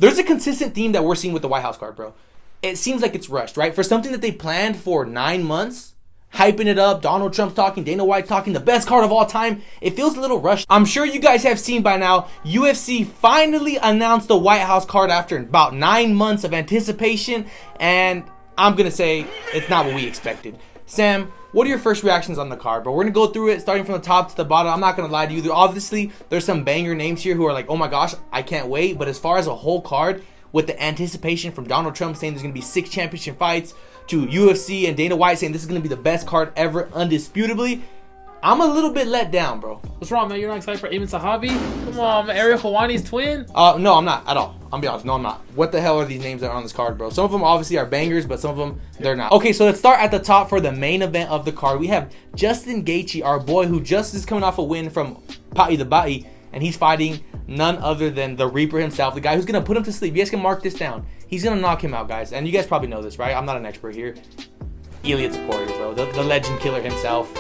There's a consistent theme that we're seeing with the White House card, bro. It seems like it's rushed, right? For something that they planned for 9 months, hyping it up, Donald Trump's talking, Dana White's talking, the best card of all time, it feels a little rushed. I'm sure you guys have seen by now, UFC finally announced the White House card after about 9 months of anticipation, and I'm going to say it's not what we expected. Sam, what are your first reactions on the card, bro? We're going to go through it starting from the top to the bottom. I'm not going to lie to you. Obviously, there's some banger names here who are like, oh my gosh, I can't wait. But as far as a whole card, with the anticipation from Donald Trump saying there's going to be 6 championship fights, to UFC and Dana White saying this is going to be the best card ever, undisputably, I'm a little bit let down, bro. What's wrong, man? You're not excited for Ayman Sahabi? Come on, man. Ariel Helwani's twin? No, I'm not at all. I'm be honest. No, I'm not. What the hell are these names that are on this card, bro? Some of them obviously are bangers, but some of them, they're not. Okay, so let's start at the top for the main event of the card. We have Justin Gaethje, our boy, who just is coming off a win from Pai the Bai, and he's fighting none other than the Reaper himself, the guy who's going to put him to sleep. You guys can mark this down. He's going to knock him out, guys. And you guys probably know this, right? I'm not an expert here. Ilia Topuria, bro. The legend killer himself.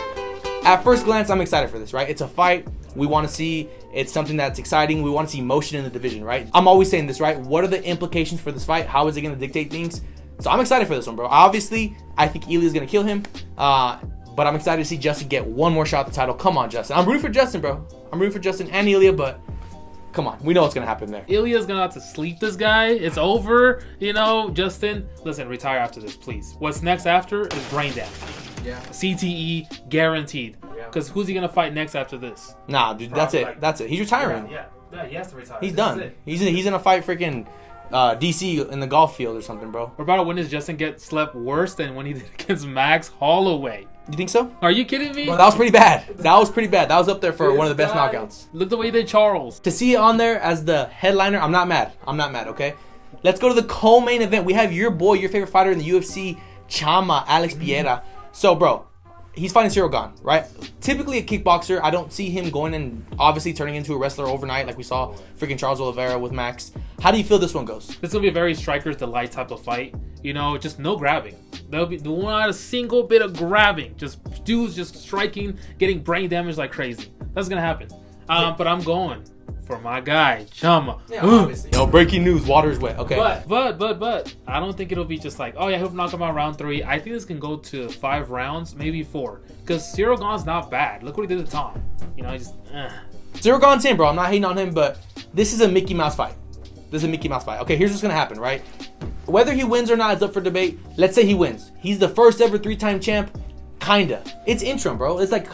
At first glance, I'm excited for this, right? It's a fight we want to see. It's something that's exciting. We want to see motion in the division, right? I'm always saying this, right? What are the implications for this fight? How is it going to dictate things? So I'm excited for this one, bro. Obviously, I think Ilia is going to kill him. But I'm excited to see Justin get one more shot at the title. Come on, Justin. I'm rooting for Justin, bro. I'm rooting for Justin and Ilia, but come on. We know what's going to happen there. Ilia's going to have to sleep this guy. It's over. You know, Justin, listen, retire after this, please. What's next after is brain damage. Yeah. CTE guaranteed. Because who's he gonna fight next after this? Nah, dude, that's it. That's it. He's retiring. Yeah, he has to retire. He's done. He's in a fight freaking DC in the golf field or something, bro. We're about to win. Does Justin get slept worse than when he did against Max Holloway? You think so? Are you kidding me? Bro, that was pretty bad. That was up there for one of the best knockouts. Look the way they Charles. To see it on there as the headliner, I'm not mad. Okay? Let's go to the co-main event. We have your boy, your favorite fighter in the UFC, Chama, Alex Pereira. So, bro, he's fighting Cyril Gane, right? Typically a kickboxer. I don't see him going and obviously turning into a wrestler overnight like we saw freaking Charles Oliveira with Max. How do you feel this one goes? This is going to be a very striker's delight type of fight. You know, just no grabbing. There'll be not a single bit of grabbing. Just dudes just striking, getting brain damage like crazy. That's going to happen. But I'm going for my guy, Chama. Yeah, obviously. Yo, breaking news. Water's wet. Okay. But I don't think it'll be just like, oh yeah, he'll knock him out round 3. I think this can go to 5 rounds, maybe 4. Because Cyril Gane's not bad. Look what he did to Tom. You know, Cyril Gane's in, bro. I'm not hating on him, but this is a Mickey Mouse fight. Okay, here's what's going to happen, right? Whether he wins or not is up for debate. Let's say he wins. He's the first ever 3-time champ. Kinda. It's interim, bro. It's like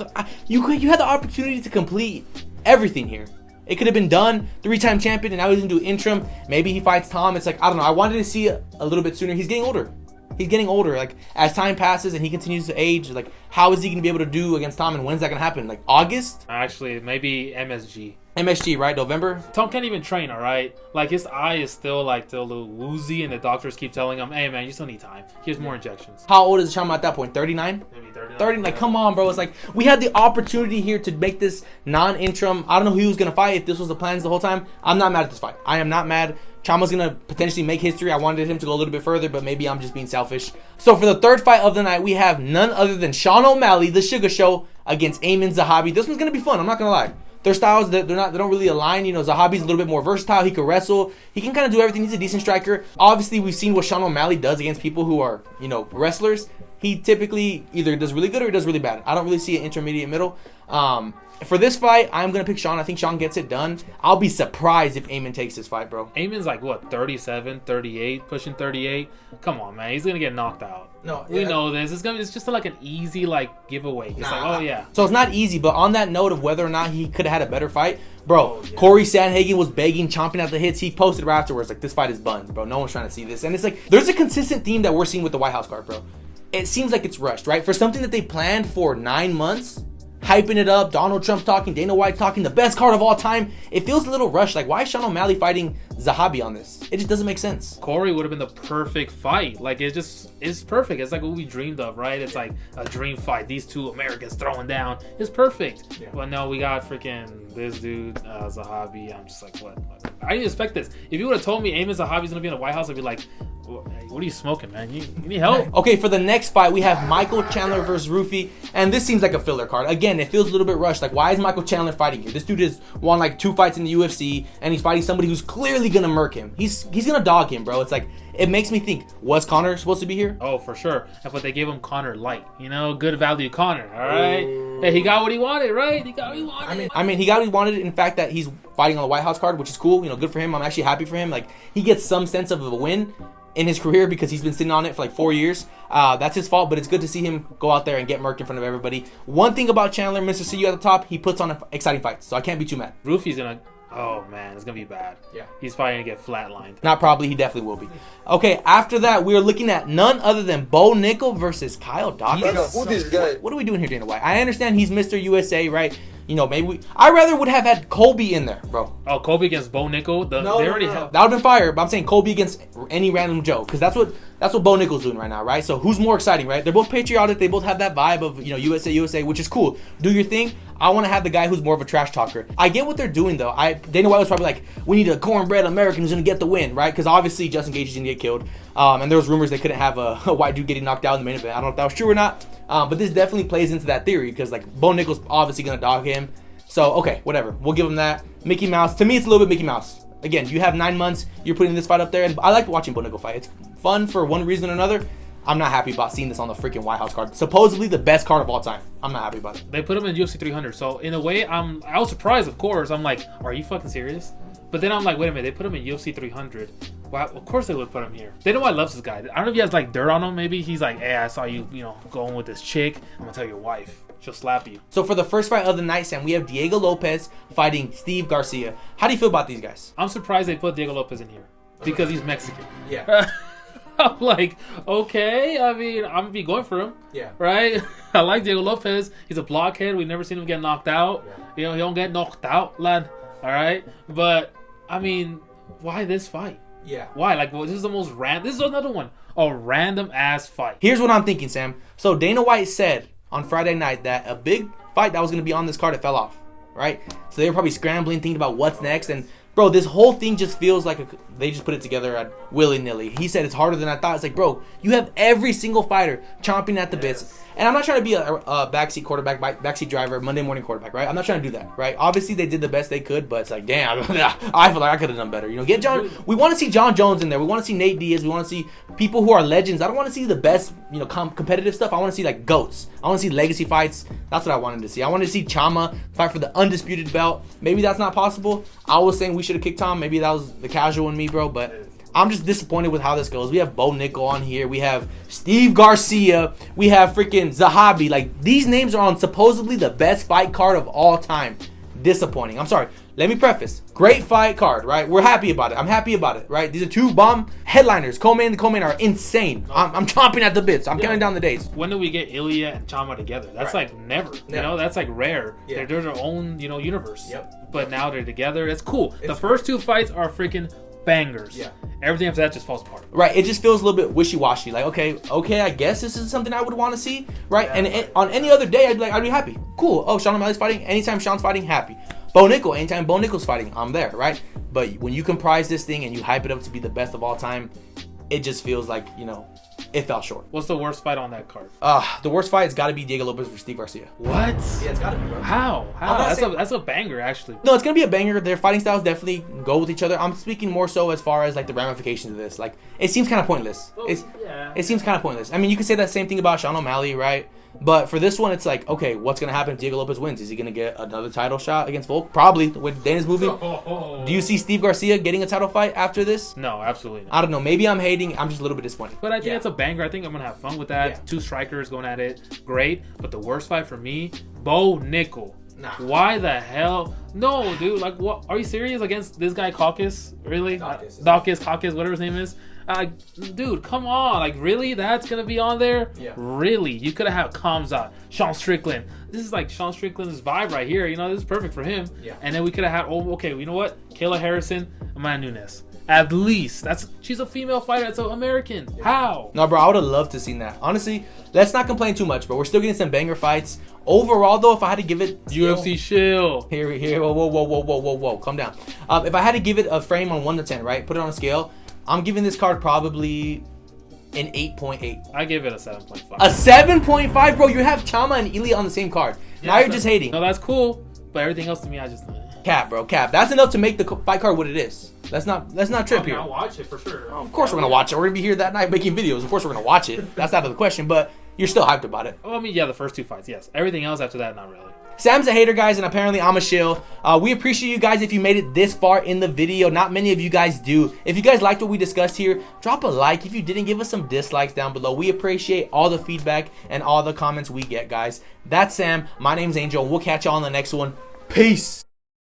you had the opportunity to complete everything here. It could have been done, 3-time champion, and now he's gonna do interim. Maybe he fights Tom. It's like, I don't know. I wanted to see it a little bit sooner. He's getting older. Like, as time passes and he continues to age, like, how is he gonna be able to do against Tom, and when's that gonna happen? Like, August? Actually, maybe MSG. MSG, right? November? Tom can't even train, all right? Like, his eye is still a little woozy, and the doctors keep telling him, hey, man, you still need time. Here's more injections. How old is Chama at that point? 39? Maybe 39. 30? Like, come on, bro. It's like, we had the opportunity here to make this non-interim. I don't know who he was going to fight if this was the plans the whole time. I'm not mad at this fight. I am not mad. Chama's going to potentially make history. I wanted him to go a little bit further, but maybe I'm just being selfish. So, for the third fight of the night, we have none other than Sean O'Malley, the Sugar Show, against Ayman Sahabi. This one's going to be fun. I'm not going to lie. Their styles, they don't really align. You know, Zahabi's a little bit more versatile. He can wrestle. He can kind of do everything. He's a decent striker. Obviously, we've seen what Sean O'Malley does against people who are, you know, wrestlers. He typically either does really good or he does really bad. I don't really see an intermediate middle. For this fight, I'm going to pick Sean. I think Sean gets it done. I'll be surprised if Ayman takes this fight, bro. Ayman's like, what, 37, 38, pushing 38? Come on, man. He's going to get knocked out. No, we know this. It's just like an easy giveaway. It's like, oh yeah. So it's not easy, but on that note of whether or not he could have had a better fight, bro, Corey Sandhagen was begging, chomping at the hits. He posted right afterwards like, this fight is buns, bro. No one's trying to see this. And it's like, there's a consistent theme that we're seeing with the White House card, bro. It seems like it's rushed, right? For something that they planned for 9 months, hyping it up, Donald Trump's talking, Dana White's talking, the best card of all time. It feels a little rushed. Like, why is Sean O'Malley fighting Zahabi on this? It just doesn't make sense. Corey would have been the perfect fight. Like, it's perfect. It's like what we dreamed of, right? It's like a dream fight. These two Americans throwing down. It's perfect. Yeah. But no, we got freaking this dude, Zahabi. I'm just like, what? I didn't expect this. If you would have told me Ayman Zahabi's going to be in the White House, I'd be like, what are you smoking, man? You need help. Okay, for the next fight, we have Michael Chandler versus Rufy, and this seems like a filler card. Again, it feels a little bit rushed. Like, why is Michael Chandler fighting here? This dude has won like 2 fights in the UFC, and he's fighting somebody who's clearly definitely gonna murk him. He's gonna dog him, bro. It's like, it makes me think, was Connor supposed to be here? Oh, for sure. But they gave him Connor light. Good value Connor. All right. Hey, he got what he wanted, right? He got what he wanted. I mean, he got what he wanted. In fact, that he's fighting on the White House card, which is cool. Good for him. I'm actually happy for him. Like, he gets some sense of a win in his career because he's been sitting on it for like 4 years. That's his fault, but it's good to see him go out there and get murked in front of everybody. One thing about Chandler, Mr. CU at the top, he puts on exciting fights, so I can't be too mad. Rufy's gonna... Oh, man, it's going to be bad. Yeah. He's probably going to get flatlined. Not probably. He definitely will be. Okay, after that, we're looking at none other than Bo Nickel versus Kyle Dawkins. Who this guy? What are we doing here, Dana White? I understand he's Mr. USA, right? Maybe I rather would have had Colby in there, bro. Oh, Colby against Bo Nickel? They already have... That would have been fire, but I'm saying Colby against any random Joe, because that's what Bo Nickel's doing right now, right? So who's more exciting, right? They're both patriotic. They both have that vibe of, USA, which is cool. Do your thing. I want to have the guy who's more of a trash talker. I get what they're doing, though. Dana White was probably like, we need a cornbread American who's going to get the win, right? Because obviously Justin Gaethje's going to get killed. And there was rumors they couldn't have a white dude getting knocked out in the main event. I don't know if that was true or not. But this definitely plays into that theory, because like Bo Nickel's obviously going to dog him. So, okay, whatever. We'll give him that. Mickey Mouse. To me, it's a little bit Mickey Mouse. Again, you have 9 months. You're putting this fight up there. And I like watching Bo Nickel fight. It's fun for one reason or another. I'm not happy about seeing this on the freaking White House card. Supposedly the best card of all time. I'm not happy about it. They put him in UFC 300. So, in a way, I was surprised, of course. I'm like, are you fucking serious? But then I'm like, wait a minute. They put him in UFC 300. Wow, of course they would put him here. Dana White loves this guy. I don't know if he has like dirt on him. Maybe he's like, hey, I saw you, going with this chick. I'm going to tell your wife. She'll slap you. So for the first fight of the night, Sam, we have Diego Lopez fighting Steve Garcia. How do you feel about these guys? I'm surprised they put Diego Lopez in here because he's Mexican. Yeah. I'm like, okay. I mean, I'm going to be going for him. Yeah. Right? I like Diego Lopez. He's a blockhead. We've never seen him get knocked out. Yeah. He don't get knocked out, lad. All right? But, I mean, why this fight? Yeah. Why? Like, this is the most random. This is another one. A random ass fight. Here's what I'm thinking, Sam. So Dana White said on Friday night that a big fight that was going to be on this card, it fell off, right? So they were probably scrambling, thinking about what's next. And, bro, this whole thing just feels like they just put it together at willy-nilly. He said it's harder than I thought. It's like, bro, you have every single fighter chomping at the bits. And I'm not trying to be a backseat quarterback, backseat driver, Monday morning quarterback, right? I'm not trying to do that, right? Obviously, they did the best they could, but it's like, damn, I feel like I could have done better. Get John. We want to see John Jones in there. We want to see Nate Diaz. We want to see people who are legends. I don't want to see the best, competitive stuff. I want to see like GOATs. I want to see legacy fights. That's what I wanted to see. I wanted to see Chama fight for the undisputed belt. Maybe that's not possible. I was saying we should have kicked Tom. Maybe that was the casual in me, bro, but I'm just disappointed with how this goes. We have Bo Nickel on here. We have Steve Garcia. We have freaking Zahabi. Like, these names are on supposedly the best fight card of all time. Disappointing. I'm sorry. Let me preface. Great fight card, right? We're happy about it. I'm happy about it, right? These are two bomb headliners. Co-main and the co-main are insane. I'm chomping at the bits. I'm counting down the days. When do we get Ilya and Chama together? That's like never. That's like rare. Yeah. They're their own, universe. Yep. But now they're together. It's cool. The first two fights are freaking bangers. Yeah. Everything after that just falls apart. Right. It just feels a little bit wishy-washy. Like, okay, I guess this is something I would want to see. Right. Yeah, and on any other day, I'd be happy. Cool. Oh, Sean O'Malley's fighting. Anytime Sean's fighting, happy. Bo Nickel. Anytime Bo Nickel's fighting, I'm there. Right. But when you comprise this thing and you hype it up to be the best of all time, it just feels like, it fell short. What's the worst fight on that card? The worst fight has got to be Diego Lopez versus Steve Garcia. What? Yeah, it's got to be, bro. How? That's a banger, actually. No, it's going to be a banger. Their fighting styles definitely go with each other. I'm speaking more so as far as, like, the ramifications of this. Like, it seems kind of pointless. It seems kind of pointless. I mean, you could say that same thing about Sean O'Malley, right? But for this one, it's like, okay, what's going to happen if Diego Lopez wins? Is he going to get another title shot against Volk? Probably, with Dana's moving. Do you see Steve Garcia getting a title fight after this? No, absolutely not. I don't know. Maybe I'm hating. I'm just a little bit disappointed. But I think it's a banger. I think I'm going to have fun with that. Yeah. Two strikers going at it. Great. But the worst fight for me, Bo Nickel. Nah. Why the hell? No, dude. Like, what? Are you serious against this guy, Caucus? Really? Caucus, whatever his name is. Dude, come on. Like, really? That's going to be on there? Yeah. Really? You could have had Kamzat, Sean Strickland. This is like Sean Strickland's vibe right here. This is perfect for him. Yeah. And then we could have had, you know what? Kayla Harrison, Amanda Nunes. At least. She's a female fighter. That's an American. Yeah. How? No, bro, I would have loved to seen that. Honestly, let's not complain too much, but we're still getting some banger fights. Overall, though, if I had to give it... UFC shill. Here. Whoa. Calm down. If I had to give it a frame on 1 to 10, right? Put it on a scale. I'm giving this card probably an 8.8. I give it a 7.5. A 7.5, bro? You have Chama and Ilya on the same card. Yeah, now you're just hating. No, that's cool. But everything else to me, I just... Cap, bro, cap. That's enough to make the fight card what it is. Let's not trip here. I'll watch it for sure. Of course we're gonna watch it. We're gonna be here that night making videos. Of course we're gonna watch it. That's out of the question. But you're still hyped about it. Oh, I mean, yeah, the first 2 fights, yes. Everything else after that, not really. Sam's a hater, guys, and apparently I'm a shill. We appreciate you guys if you made it this far in the video. Not many of you guys do. If you guys liked what we discussed here, drop a like. If you didn't, give us some dislikes down below. We appreciate all the feedback and all the comments we get, guys. That's Sam. My name's Angel. We'll catch y'all on the next one. Peace.